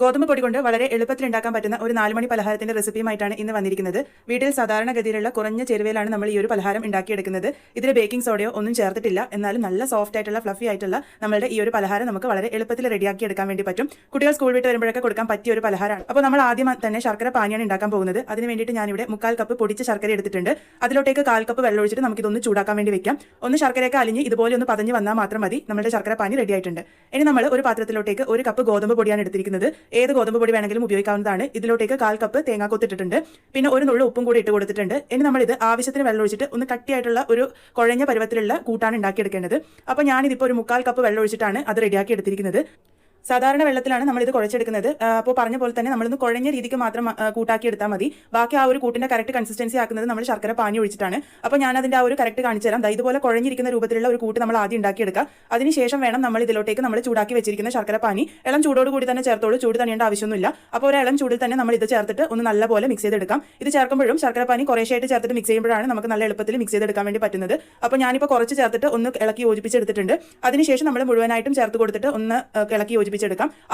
ഗോതമ്പ് പൊടി കൊണ്ട് വളരെ എളുപ്പത്തിൽ ഉണ്ടാക്കാൻ പറ്റുന്ന ഒരു 4 മണി പലഹാരത്തിന്റെ റെസിപ്പിയുമായിട്ടാണ് ഇന്ന് വന്നിരിക്കുന്നത്. വീട്ടിൽ സാധാരണഗതിയിലുള്ള കുറഞ്ഞ ചേരുവയിലാണ് നമ്മൾ ഈ ഒരു പലഹാരം ഉണ്ടാക്കിയെടുക്കുന്നത്. ഇതിൽ ബേക്കിംഗ് സോഡയോ ഒന്നും ചേർത്തിട്ടില്ല. എന്നാലും നല്ല സോഫ്റ്റ് ആയിട്ടുള്ള ഫ്ലഫി ആയിട്ടുള്ള നമ്മളുടെ ഈ ഒരു പലഹാരം നമുക്ക് വളരെ എളുപ്പത്തിൽ റെഡിയാക്കി എടുക്കാൻ വേണ്ടി പറ്റും. കുട്ടികൾ സ്കൂൾ വിട്ട് വരുമ്പോഴൊക്കെ കൊടുക്കാൻ പറ്റിയ ഒരു പലഹാരമാണ്. അപ്പോൾ നമ്മൾ ആദ്യം തന്നെ ശർക്കര പാനിയാണ് ഉണ്ടാക്കാൻ പോകുന്നത്. അതിന് വേണ്ടിയിട്ട് ഞാനിവിടെ 1/4 കപ്പ് പൊടിച്ച ശർക്കര എടുത്തിട്ടുണ്ട്. അതിലോട്ടേക്ക് 1/4 കപ്പ് വെള്ളം ഒഴിച്ചിട്ട് നമുക്ക് ഇതൊന്ന് ചൂടാക്കാൻ വേണ്ടി വെക്കാം. ഒന്ന് ശർക്കരയൊക്കെ അലിഞ്ഞ് ഇതുപോലെ ഒന്ന് പതഞ്ഞ് വന്നാൽ മാത്രം മതി. നമ്മുടെ ശർക്കര പാനി റെഡി ആയിട്ടുണ്ട്. ഇനി നമ്മൾ ഒരു പാത്രത്തിലോട്ടേക്ക് 1 കപ്പ് ഗോതമ്പ് പൊടിയാണ് എടുത്തിരിക്കുന്നത്. ഏത് ഗോതമ്പ് പൊടി വേണമെങ്കിലും ഉപയോഗിക്കാവുന്നതാണ്. ഇതിലോട്ടേക്ക് 1/4 കപ്പ് തേങ്ങാക്കൊത്ത് ഇട്ടിട്ടുണ്ട്. പിന്നെ ഒരു നുള്ളു ഉപ്പും കൂടി ഇട്ട് കൊടുത്തിട്ടുണ്ട്. ഇനി നമ്മൾ ഇത് ആവശ്യത്തിന് വെള്ളം ഒഴിച്ചിട്ട് ഒന്ന് കട്ടിയായിട്ടുള്ള ഒരു കുഴഞ്ഞ പരുവത്തിലുള്ള കൂട്ടാണ് ഉണ്ടാക്കിയെടുക്കേണ്ടത്. അപ്പോൾ ഞാനിതിപ്പോൾ ഒരു 1/4 കപ്പ് വെള്ളം ഒഴിച്ചിട്ടാണ് അത് റെഡിയാക്കി എടുത്തിരിക്കുന്നത്. സാധാരണ വെള്ളത്തിലാണ് നമ്മൾ ഇത് കുഴച്ചെടുക്കുന്നത്. അപ്പോൾ പറഞ്ഞ പോലെ തന്നെ നമ്മളൊന്ന് കുഴഞ്ഞ രീതിക്ക് മാത്രം കൂട്ടാക്കി എടുത്താൽ മതി. ബാക്കി ആ ഒരു കൂട്ടിന്റെ കറക്റ്റ് കൺസിസ്റ്റൻസി ആക്കുന്നത് നമ്മൾ ശർക്കര പാനി ഒഴിച്ചിട്ടാണ്. അപ്പോൾ ഞാൻ അതിന്റെ ആ ഒരു കറക്റ്റ് കാണിച്ചു തരാം. ഇതുപോലെ കുഴഞ്ഞിരിക്കുന്ന രൂപത്തിലുള്ള ഒരു കൂട്ട് നമ്മൾ ആദ്യം ഉണ്ടാക്കിയെടുക്കുക. അതിനുശേഷം വേണം നമ്മൾ ഇതിലോട്ടേക്ക് നമ്മൾ ചൂടാക്കി വെച്ചിരിക്കുന്ന ശർക്കര പാനി ഇളം ചൂടോട് കൂടി തന്നെ ചേർത്തോളൂ. ചൂട് തന്നെയേണ്ട ആവശ്യമൊന്നുമില്ല. അപ്പോൾ ഒരു ഇളം ചൂടിൽ തന്നെ നമ്മൾ ഇത് ചേർത്തിട്ട് ഒന്ന് നല്ലപോലെ മിക്സ് ചെയ്തെടുക്കാം. ഇത് ചേർക്കുമ്പോഴും ശർക്കര പാനി കുറേശ്ശായിട്ട് ചേർത്തിട്ട് മിക്സ് ചെയ്യുമ്പോഴാണ് നമുക്ക് നല്ല എളുപ്പത്തിൽ മിക്സ് ചെയ്തെടുക്കാൻ വേണ്ടി പറ്റുന്നത്. അപ്പോൾ ഞാനിപ്പോൾ കുറച്ച് ചേർത്തിട്ട് ഒന്ന് ഇളക്കി യോജിപ്പിച്ചെടുത്തിട്ടുണ്ട്. അതിനുശേഷം നമ്മൾ മുഴുവനായിട്ടും ചേർത്ത് കൊടുത്തിട്ട് ഒന്ന് ഇളക്കി യോജിപ്പിച്ചെടുക്കാം.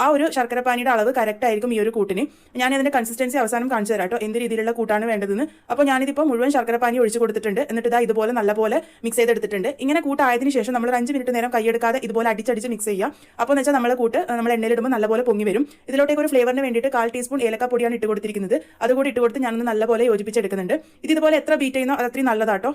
ആ ഒരു ശർക്കര പാനിയുടെ അളവ് കറക്റ്റ് ആയിരിക്കും ഈ ഒരു കൂട്ടിന്. ഞാൻ ഇതിന്റെ കൺസിസ്റ്റൻസി അവസാനം കാണിച്ചു തരാം കേട്ടോ, എന്ത് രീതിയിലുള്ള കൂട്ടാണ് വേണ്ടതെന്ന്. അപ്പോൾ ഞാനിതിപ്പോൾ മുഴുവൻ ശർക്കര പാനി ഒഴിച്ച് കൊടുത്തിട്ടുണ്ട്. എന്നിട്ട് ഇതാ ഇതുപോലെ നല്ലപോലെ മിക്സ് ചെയ്തെടുത്തിട്ടുണ്ട്. ഇങ്ങനെ കൂട്ടായതിനു ശേഷം നമ്മൾ 5 മിനിറ്റ് നേരം കൈയെടുക്കാതെ ഇതുപോലെ അടിച്ചടിച്ച് മിക്സ് ചെയ്യുക. അപ്പോൾ എന്ന് വെച്ചാൽ നമ്മളെ കൂട്ട് നമ്മൾ എണ്ണയിലിടുമ്പോൾ നല്ലപോലെ പൊങ്ങി വരും. ഇതിലോട്ടേക്ക് ഒരു ഫ്ലേവറിന് വേണ്ടിയിട്ട് 1/4 ടീസ്പൂൺ ഏലക്കാപ്പൊടിയാണ് ഇട്ട് കൊടുത്തിരിക്കുന്നത്. അതുകൂടി ഇട്ട് കൊടുത്ത് ഞാനൊന്ന് നല്ലപോലെ യോജിപ്പിച്ചെടുക്കുന്നുണ്ട്. ഇതുപോലെ എത്ര ബീറ്റ് ചെയ്യുന്നോ അത് അത്രയും നല്ലതാട്ടോ.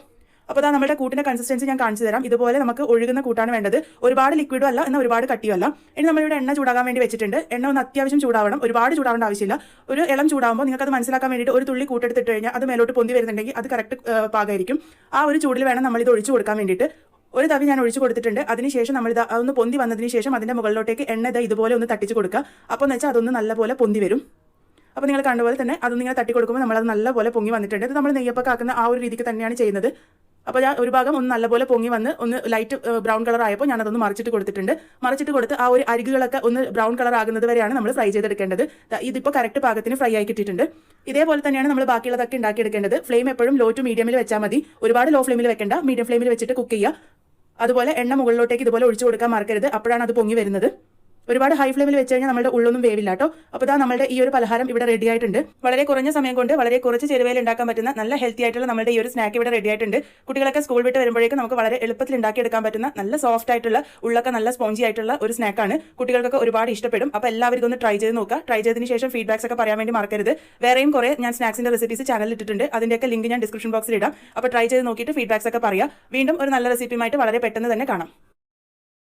അപ്പോൾ അതാ നമ്മുടെ കൂട്ടിന്റെ കൺസിസ്റ്റൻസി ഞാൻ കാണിച്ചു തരാം. ഇതുപോലെ നമുക്ക് ഒഴുകുന്ന കൂട്ടാണ് വേണ്ടത്. ഒരുപാട് ലിക്വിഡും അല്ല, എന്നാൽ ഒരുപാട് കട്ടിയല്ല. ഇനി നമ്മളിവിടെ എണ്ണ ചൂടാകാൻ വേണ്ടി വെച്ചിട്ടുണ്ട്. എണ്ണ ഒന്ന് അത്യാവശ്യം ചൂടാവണം. ഒരുപാട് ചൂടാവേണ്ട ആവശ്യമില്ല. ഒരു ഇളം ചൂടാകുമ്പോൾ നിങ്ങൾക്ക് അത് മനസ്സിലാക്കാൻ വേണ്ടിയിട്ട് ഒരു തുള്ളി കൂട്ടെടുത്തിട്ട് കഴിഞ്ഞാൽ അത് മേലോട്ട് പൊന്തി വരുന്നുണ്ടെങ്കിൽ അത് കറക്റ്റ് പാകമായിരിക്കും. ആ ഒരു ചൂടിൽ വേണം നമ്മൾ ഇത് ഒഴിച്ചു കൊടുക്കാൻ വേണ്ടിയിട്ട്. ഒരു തവി ഞാൻ ഒഴിച്ചു കൊടുത്തിട്ടുണ്ട്. അതിനുശേഷം നമ്മൾ ഇത് ഒന്ന് പൊന്തി വന്നതിന് ശേഷം അതിന്റെ മുകളിലോട്ടേക്ക് എണ്ണ ഇതുപോലെ ഒന്ന് തട്ടിച്ച് കൊടുക്കുക. അപ്പോൾ എന്ന് വെച്ചാൽ അതൊന്ന് നല്ലപോലെ പൊന്തി വരും. അപ്പോൾ നിങ്ങൾ കണ്ടുപോലെ തന്നെ അതൊന്ന് ഇങ്ങനെ തട്ടി കൊടുക്കുമ്പോൾ നമ്മളത് നല്ലപോലെ പൊങ്ങി വന്നിട്ടുണ്ട്. ഇത് നമ്മൾ നെയ്യപ്പൊക്കെ ആക്കുന്ന ആ ഒരു രീതിക്ക് തന്നെയാണ് ചെയ്യുന്നത്. അപ്പോൾ ഞാൻ ഒരു ഭാഗം ഒന്ന് നല്ലപോലെ പൊങ്ങി വന്ന് ഒന്ന് ലൈറ്റ് ബ്രൗൺ കളർ ആയപ്പോൾ ഞാനതൊന്ന് മറിച്ചിട്ട് കൊടുത്തിട്ടുണ്ട്. മറിച്ചിട്ട് കൊടുത്ത് ആ ഒരു അരികുകളൊക്കെ ഒന്ന് ബ്രൗൺ കളർ ആകുന്നത് വരെയാണ് നമ്മൾ ഫ്രൈ ചെയ്തെടുക്കേണ്ടത്. ഇതിപ്പോൾ കറക്റ്റ് പാകത്തിന് ഫ്രൈ ആയി കിട്ടിയിട്ടുണ്ട്. ഇതേപോലെ തന്നെയാണ് നമ്മൾ ബാക്കിയുള്ളതൊക്കെ ഉണ്ടാക്കിയെടുക്കേണ്ടത്. ഫ്ലെയിം എപ്പോഴും ലോ ടു മീഡിയമിൽ വെച്ചാൽ മതി. ഒരുപാട് ലോ ഫ്ലെയിമിൽ വെക്കേണ്ട, മീഡിയം ഫ്ലെയിമിൽ വെച്ചിട്ട് കുക്ക് ചെയ്യുക. അതുപോലെ എണ്ണ മുകളിലോട്ടേക്ക് ഇതുപോലെ ഒഴിച്ചു കൊടുക്കാൻ മറക്കരുത്. അപ്പോഴാണ് അത് പൊങ്ങി വരുന്നത്. ഒരുപാട് ഹൈ ഫ്ലെയിമിൽ വെച്ച് കഴിഞ്ഞാൽ നമ്മുടെ ഉള്ളൊന്നും വേവില്ല കേട്ടോ. അപ്പോൾ ഇതാ നമ്മുടെ ഈ ഒരു പലഹാരം ഇവിടെ റെഡി ആയിട്ടുണ്ട്. വളരെ കുറഞ്ഞ സമയം കൊണ്ട് വളരെ കുറച്ച് ചേരുവയിൽ ഉണ്ടാക്കാൻ പറ്റുന്ന നല്ല ഹെൽത്തി ആയിട്ടുള്ള നമ്മുടെ ഈ ഒരു സ്നാക്ക് ഇവിടെ റെഡി ആയിട്ടുണ്ട്. കുട്ടികളൊക്കെ സ്കൂൾ വിട്ട് വരുമ്പോഴേക്കും നമുക്ക് വളരെ എളുപ്പത്തിൽ ഉണ്ടാക്കിയെടുക്കാൻ പറ്റുന്ന നല്ല സോഫ്റ്റ് ആയിട്ടുള്ള ഉള്ളൊക്കെ നല്ല സ്പോഞ്ചി ആയിട്ടുള്ള ഒരു സ്നാക്കാണ്. കുട്ടികൾക്കൊക്കെ ഒരുപാട് ഇഷ്ടപ്പെടും. അപ്പോൾ എല്ലാവരും ഇതൊന്ന് ട്രൈ ചെയ്ത് നോക്കുക. ട്രൈ ചെയ്തതിന് ശേഷം ഫീഡ്ബാക്സ് ഒക്കെ പറയാൻ വേണ്ടി മറക്കരുത്. വേറെയും കുറേ ഞാൻ സ്നാക്സിന്റെ റെസിപ്പീസ് ചാനലിൽ ഇട്ടിട്ടുണ്ട്. അതിന്റെയൊക്കെ ലിങ്ക് ഞാൻ ഡിസ്ക്രിപ്ഷൻ ബോക്സിൽ ഇടാം. അപ്പോൾ ട്രൈ ചെയ്ത് നോക്കിയിട്ട് ഫീഡ്ബാക്സ് ഒക്കെ പറയാം. വീണ്ടും ഒരു നല്ല റെസിപ്പിയുമായിട്ട് വളരെ പെട്ടെന്ന് തന്നെ കാണാം.